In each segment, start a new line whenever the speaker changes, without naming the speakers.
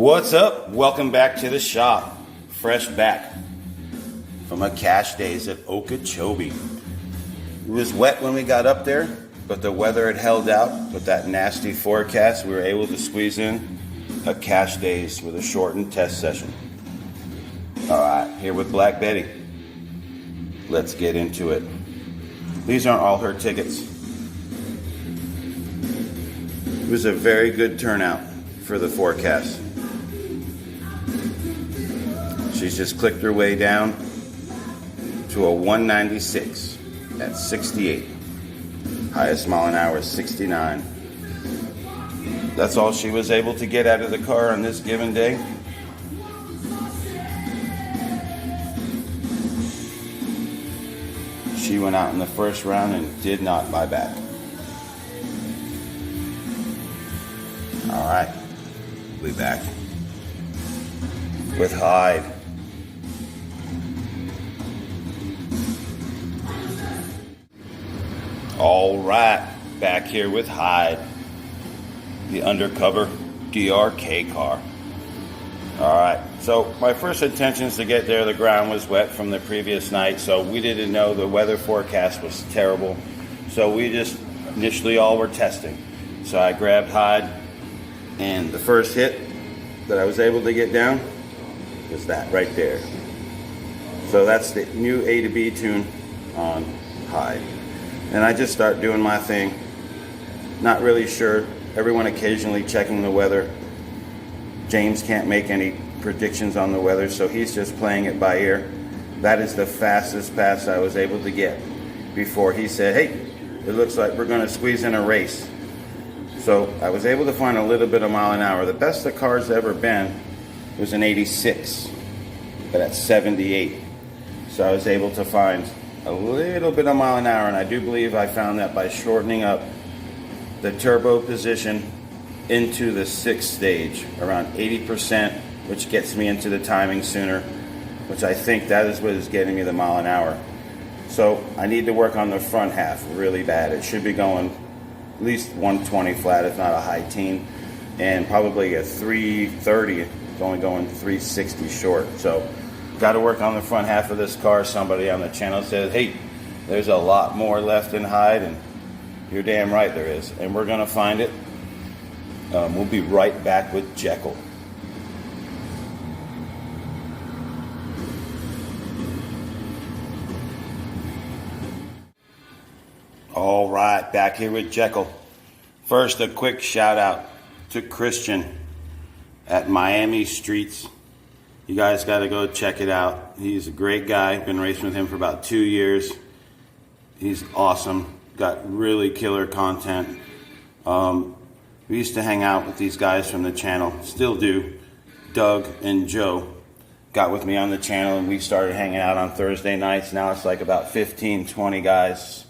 What's up? Welcome back to the shop. Fresh back from a cash days at Okeechobee. It was wet when we got up there, but the weather had held out. With that nasty forecast, we were able to squeeze in a cash days with a shortened test session. All right, here with Black Betty. Let's get into it. These aren't all her tickets. It was a very good turnout for the forecast. She's just clicked her way down to a 196 at 68. Highest mile an hour is 69. That's all she was able to get out of the car on this given day. She went out in the first round and did not buy back. All right, we'll be back with Hyde. All right, back here with Hyde, the undercover DRK car. All right, so my first intention is to get there. The ground was wet from the previous night, so we didn't know the weather forecast was terrible. So we just initially all were testing. So I grabbed Hyde, and the first hit that I was able to get down was that right there. So that's the new A to B tune on Hyde. And I just start doing my thing. Not really sure. Everyone occasionally checking the weather. James can't make any predictions on the weather, so he's just playing it by ear. That is the fastest pass I was able to get before he said, hey, it looks like we're going to squeeze in a race. So I was able to find a little bit of mile an hour. The best the car's ever been was an 86, but at 78. So I was able to find a little bit of mile an hour, and I do believe I found that by shortening up the turbo position into the sixth stage, around 80%, which gets me into the timing sooner, which I think that is what is getting me the mile an hour. So I need to work on the front half really bad. It should be going at least 120 flat, if not a high teen, and probably a 330, it's only going 360 short. So got to work on the front half of this car. Somebody on the channel said, hey, there's a lot more left in Hyde, and you're damn right there is. And we're going to find it. We'll be right back with Jekyll. All right, back here with Jekyll. First, a quick shout out to Christian at Miami Streets. You guys got to go check it out. He's a great guy. Been racing with him for about 2 years. He's awesome. Got really killer content. We used to hang out with these guys from the channel. Still do. Doug and Joe got with me on the channel, and we started hanging out on Thursday nights. Now it's like about 15, 20 guys.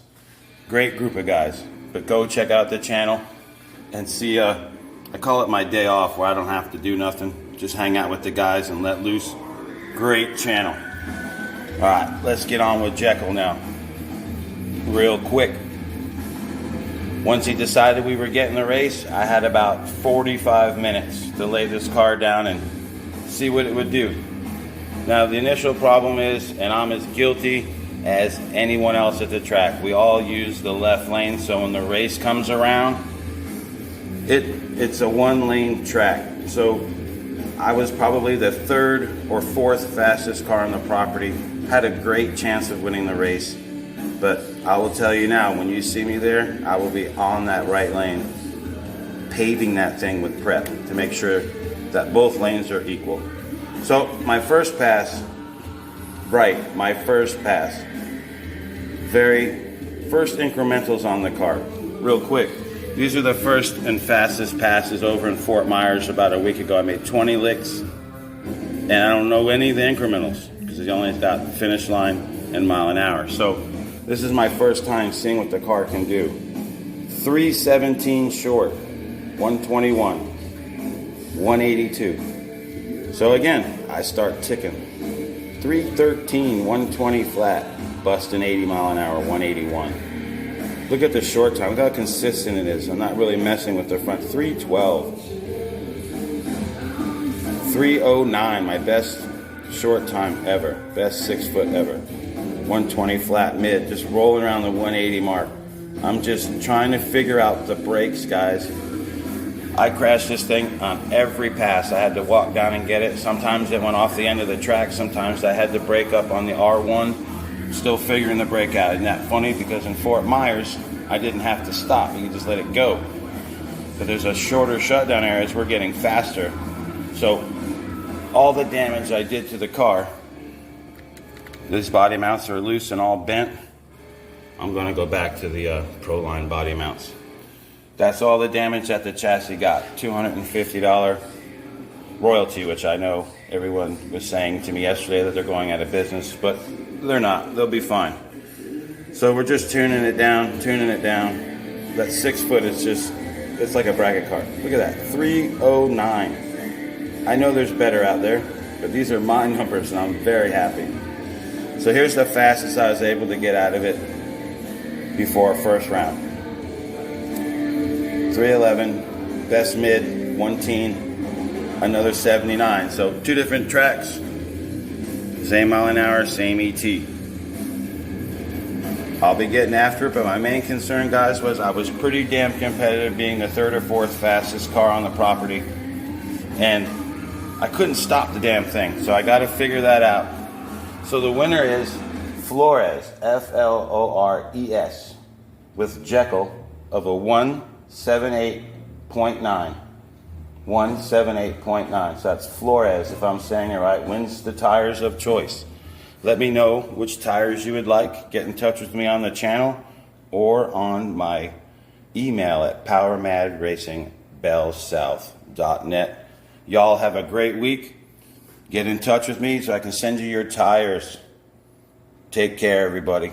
Great group of guys. But go check out the channel and see, I call it my day off where I don't have to do nothing. Just hang out with the guys and let loose. Great channel. All right, let's get on with Jekyll now. Real quick. Once he decided we were getting the race, I had about 45 minutes to lay this car down and see what it would do. Now, the initial problem is, and I'm as guilty as anyone else at the track, we all use the left lane, so when the race comes around, it's a one-lane track. So I was probably the third or fourth fastest car on the property. Had a great chance of winning the race. But I will tell you now, when you see me there, I will be on that right lane, paving that thing with prep to make sure that both lanes are equal. So my first pass, my first pass. First incrementals on the car. Real quick. These are the first and fastest passes over in Fort Myers about a week ago. I made 20 licks, and I don't know any of the incrementals because it only got the finish line and mile an hour. So this is my first time seeing what the car can do. 317 short, 121, 182. So again, I start ticking. 313, 120 flat, busting 80 mile an hour, 181. Look at the short time. Look how consistent it is. I'm not really messing with the front. 312. 3:09, my best short time ever, best 6 foot ever. 120 flat mid, just rolling around the 180 mark. I'm just trying to figure out the brakes, guys. I crashed this thing on every pass. I had to walk down and get it. Sometimes it went off the end of the track. Sometimes I had to brake up on the R1, still figuring the brake out. Isn't that funny? Because in Fort Myers, I didn't have to stop. You could just let it go. But there's a shorter shutdown area as we're getting faster. So all the damage I did to the car, these body mounts are loose and all bent. I'm going to go back to the Proline body mounts. That's all the damage that the chassis got. $250 royalty, which I know everyone was saying to me yesterday that they're going out of business, but they're not. They'll be fine. So we're just tuning it down, That 6 foot is just, it's like a bracket car. Look at that, 3:09. I know there's better out there, but these are my numbers and I'm very happy. So here's the fastest I was able to get out of it before first round. 3:11, best mid, 110, another 79. So 2 different tracks, same mile an hour, same ET. I'll be getting after it, but my main concern, guys, was I was pretty damn competitive being the 3rd or 4th fastest car on the property. And I couldn't stop the damn thing, so I got to figure that out. So the winner is Flores, Flores, with Jekyll of a 178.9. 178.9. So that's Flores, if I'm saying it right, wins the tires of choice. Let me know which tires you would like. Get in touch with me on the channel or on my email at powermadracingbellsouth.net. Y'all have a great week. Get in touch with me so I can send you your tires. Take care, everybody.